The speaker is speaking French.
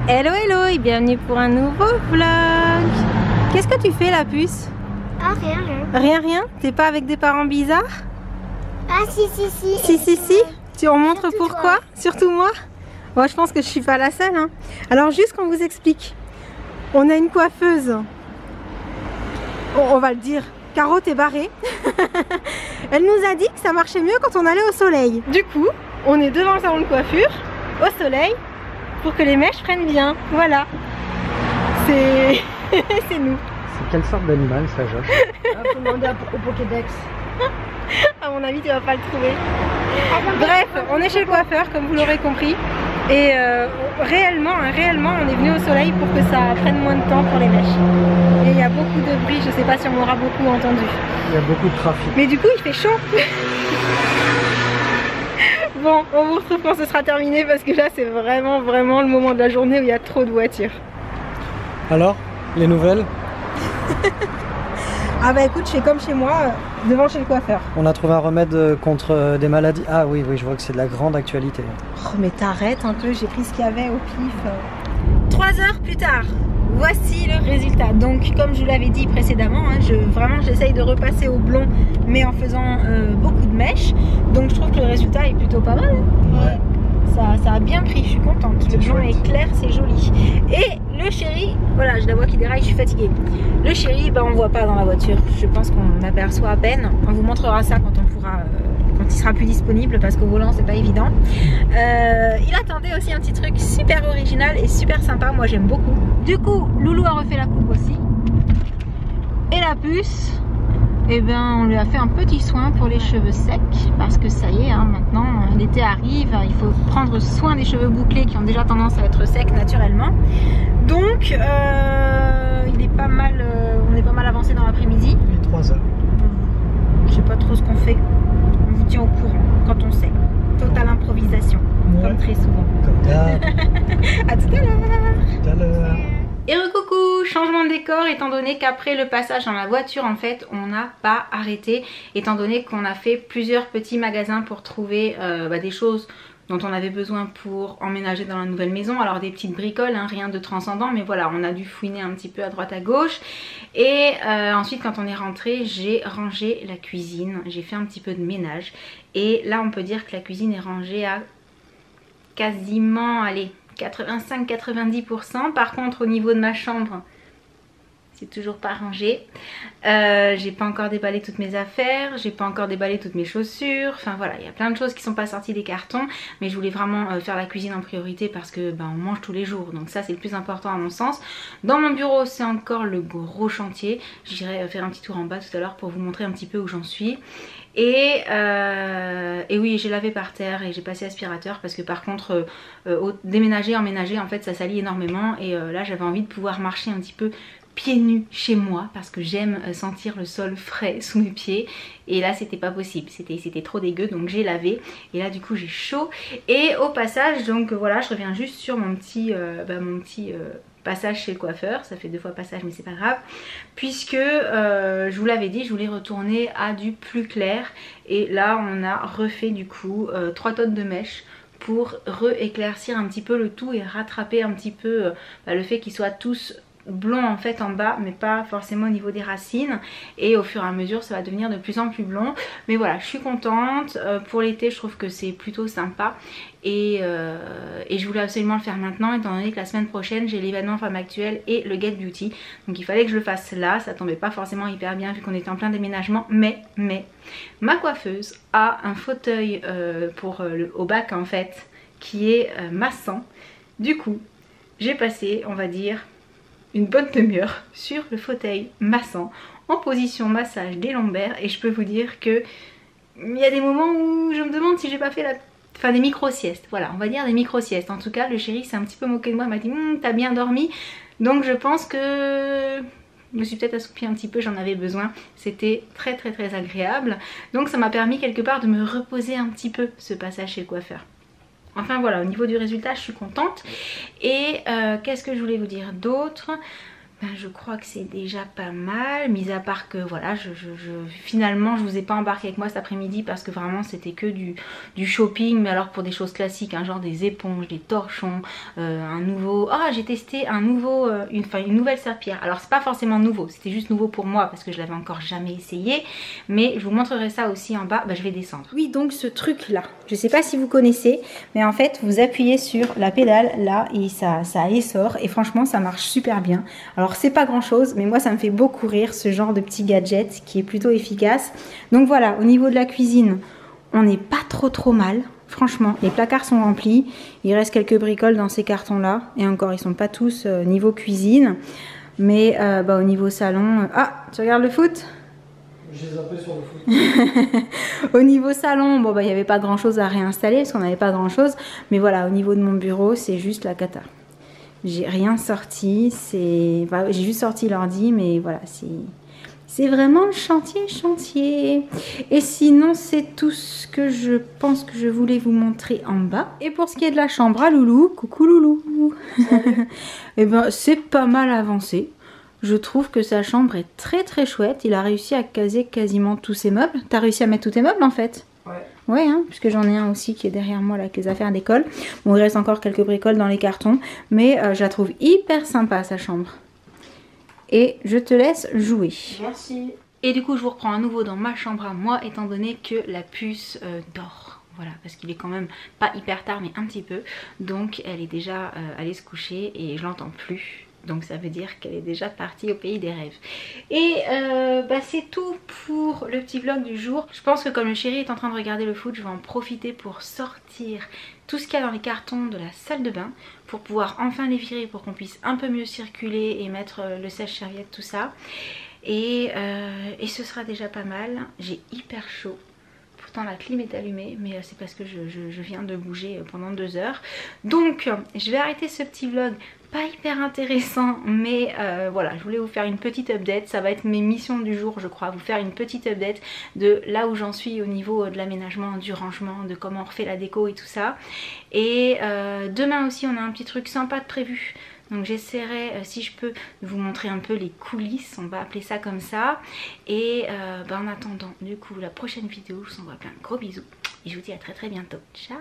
Hello hello et bienvenue pour un nouveau vlog. Qu'est-ce que tu fais la puce? Ah rien, rien. Rien rien? T'es pas avec des parents bizarres? Ah si. Si. Tu en montres Surtout pourquoi? toi. Surtout moi? Bon, je pense que je suis pas la seule hein. Alors juste qu'on vous explique. On a une coiffeuse. On va le dire. Caro, t'es barrée. Elle nous a dit que ça marchait mieux quand on allait au soleil. Du coup, on est devant le salon de coiffure, au soleil, pour que les mèches prennent bien. Voilà. C'est c'est nous. C'est quelle sorte d'animal ça, Josh? Faut demander au Pokédex. À mon avis, tu vas pas le trouver. Bref, on est chez le coiffeur, comme vous l'aurez compris. Et réellement, on est venu au soleil pour que ça prenne moins de temps pour les mèches. Et il y a beaucoup de bruit, je sais pas si on aura beaucoup entendu. Il y a beaucoup de trafic. Mais du coup, il fait chaud. Bon, on vous retrouve quand ce sera terminé parce que là, c'est vraiment le moment de la journée où il y a trop de voitures. Alors, les nouvelles? Ah bah écoute, je fais comme chez moi, devant chez le coiffeur. On a trouvé un remède contre des maladies. Ah oui, je vois que c'est de la grande actualité. Oh mais t'arrêtes un peu, j'ai pris ce qu'il y avait au pif. 3 heures plus tard, voici le résultat. Donc comme je vous l'avais dit précédemment, hein, j'essaye de repasser au blond mais en faisant beaucoup de mèches. Donc je trouve que le résultat est plutôt pas mal. Hein. Ouais. Ça a bien pris, je suis contente. Le blond est clair, c'est joli. Et le chéri, voilà, je la vois qui déraille, je suis fatiguée. Le chéri, bah, on ne voit pas dans la voiture. Je pense qu'on aperçoit à peine. On vous montrera ça quand on pourra, quand il sera plus disponible, parce qu'au volant, c'est pas évident. Il attendait aussi un petit truc super original et super sympa. Moi, j'aime beaucoup. Du coup, Loulou a refait la coupe aussi. Et la puce, eh ben, on lui a fait un petit soin pour les cheveux secs parce que ça y est, hein, maintenant l'été arrive, il faut prendre soin des cheveux bouclés qui ont déjà tendance à être secs naturellement. Donc il est pas mal, on est pas mal avancé dans l'après-midi. Il est 3 heures. Je sais pas trop ce qu'on fait. On vous tient au courant quand on sait. Totale improvisation, comme très souvent. Comme d'hab. À tout à l'heure. Tout à l'heure. Et recoucou, changement de décor étant donné qu'après le passage dans la voiture en fait on n'a pas arrêté étant donné qu'on a fait plusieurs petits magasins pour trouver des choses dont on avait besoin pour emménager dans la nouvelle maison. Alors des petites bricoles, hein, rien de transcendant mais voilà, on a dû fouiner un petit peu à droite à gauche. Et ensuite quand on est rentré, j'ai rangé la cuisine, j'ai fait un petit peu de ménage. Et là on peut dire que la cuisine est rangée à quasiment, allez, 85-90%. Par contre au niveau de ma chambre c'est toujours pas rangé. J'ai pas encore déballé toutes mes affaires, j'ai pas encore déballé toutes mes chaussures. Enfin voilà, il y a plein de choses qui sont pas sorties des cartons. Mais je voulais vraiment faire la cuisine en priorité parce que on mange tous les jours. Donc ça c'est le plus important à mon sens. Dans mon bureau c'est encore le gros chantier. J'irai faire un petit tour en bas tout à l'heure pour vous montrer un petit peu où j'en suis. Et oui, j'ai lavé par terre et j'ai passé aspirateur parce que par contre déménager, emménager en fait ça salit énormément. Et là j'avais envie de pouvoir marcher un petit peu pieds nus chez moi parce que j'aime sentir le sol frais sous mes pieds. Et là c'était pas possible, c'était trop dégueu, donc j'ai lavé. Et là du coup j'ai chaud. Et au passage donc voilà, je reviens juste sur mon petit passage chez le coiffeur. Ça fait 2 fois passage mais c'est pas grave, puisque je vous l'avais dit, je voulais retourner à du plus clair. Et là on a refait du coup 3 tonnes de mèches pour rééclaircir un petit peu le tout et rattraper un petit peu le fait qu'ils soient tous blond en fait en bas mais pas forcément au niveau des racines. Et au fur et à mesure ça va devenir de plus en plus blond. Mais voilà, je suis contente. Pour l'été je trouve que c'est plutôt sympa. Et je voulais absolument le faire maintenant étant donné que la semaine prochaine j'ai l'événement Femme Actuelle et le Get Beauty. Donc il fallait que je le fasse là. Ça tombait pas forcément hyper bien vu qu'on était en plein déménagement. Mais ma coiffeuse a un fauteuil au bac en fait qui est massant. Du coup j'ai passé on va dire une bonne demi-heure sur le fauteuil massant en position massage des lombaires. Et je peux vous dire que il y a des moments où je me demande si j'ai pas fait des micro-siestes. Voilà, on va dire des micro-siestes. En tout cas le chéri s'est un petit peu moqué de moi, il m'a dit t'as bien dormi. Donc je pense que je me suis peut-être assoupie un petit peu, j'en avais besoin. C'était très agréable. Donc ça m'a permis quelque part de me reposer un petit peu ce passage chez le coiffeur. Enfin voilà, au niveau du résultat je suis contente. Et qu'est-ce que je voulais vous dire d'autre? ben, je crois que c'est déjà pas mal, mis à part que voilà, finalement je vous ai pas embarqué avec moi cet après-midi parce que vraiment c'était que du shopping, mais alors pour des choses classiques, hein, genre des éponges, des torchons, un nouveau... Ah, j'ai testé un nouveau, une nouvelle serpillière. Alors c'est pas forcément nouveau, c'était juste nouveau pour moi parce que je l'avais encore jamais essayé, mais je vous montrerai ça aussi en bas. Ben, je vais descendre. Oui, donc ce truc là, je sais pas si vous connaissez, mais en fait vous appuyez sur la pédale là et ça essore, et franchement ça marche super bien. Alors c'est pas grand chose, mais moi ça me fait beaucoup rire ce genre de petit gadget qui est plutôt efficace. Donc voilà, au niveau de la cuisine, on n'est pas trop mal. Franchement, les placards sont remplis. Il reste quelques bricoles dans ces cartons là, et encore ils sont pas tous niveau cuisine. Mais bah, au niveau salon... Ah, tu regardes le foot ? J'ai zappé sur le foot. Au niveau salon, bon bah il n'y avait pas grand chose à réinstaller parce qu'on n'avait pas grand chose. Mais voilà, au niveau de mon bureau, c'est juste la cata. J'ai rien sorti, enfin, j'ai juste sorti l'ordi, mais voilà, c'est vraiment le chantier. Et sinon, c'est tout ce que je pense que je voulais vous montrer en bas. Et pour ce qui est de la chambre à Loulou, coucou Loulou. Et ben c'est pas mal avancé. Je trouve que sa chambre est très chouette. Il a réussi à caser quasiment tous ses meubles. T'as réussi à mettre tous tes meubles en fait? Ouais. Ouais, hein, puisque j'en ai un aussi qui est derrière moi là avec les affaires d'école. Bon, il reste encore quelques bricoles dans les cartons, mais je la trouve hyper sympa sa chambre. Et je te laisse jouer. Merci. Et du coup, je vous reprends à nouveau dans ma chambre à moi, étant donné que la puce dort. Voilà, parce qu'il est quand même pas hyper tard, mais un petit peu. Donc, elle est déjà allée se coucher et je l'entends plus. Donc ça veut dire qu'elle est déjà partie au pays des rêves. Et bah c'est tout pour le petit vlog du jour. Je pense que comme le chéri est en train de regarder le foot, je vais en profiter pour sortir tout ce qu'il y a dans les cartons de la salle de bain, pour pouvoir enfin les virer, pour qu'on puisse un peu mieux circuler et mettre le sèche-serviette, tout ça. Et ce sera déjà pas mal. J'ai hyper chaud. Pourtant la clim est allumée, mais c'est parce que je viens de bouger pendant 2 heures. Donc je vais arrêter ce petit vlog pas hyper intéressant, mais voilà, je voulais vous faire une petite update. Ça va être mes missions du jour, je crois, vous faire une petite update de là où j'en suis au niveau de l'aménagement, du rangement, de comment on refait la déco et tout ça. Et demain aussi on a un petit truc sympa de prévu. Donc j'essaierai, si je peux, de vous montrer un peu les coulisses, on va appeler ça comme ça. Et bah en attendant, du coup, la prochaine vidéo, je vous envoie plein de gros bisous. Et je vous dis à très bientôt. Ciao!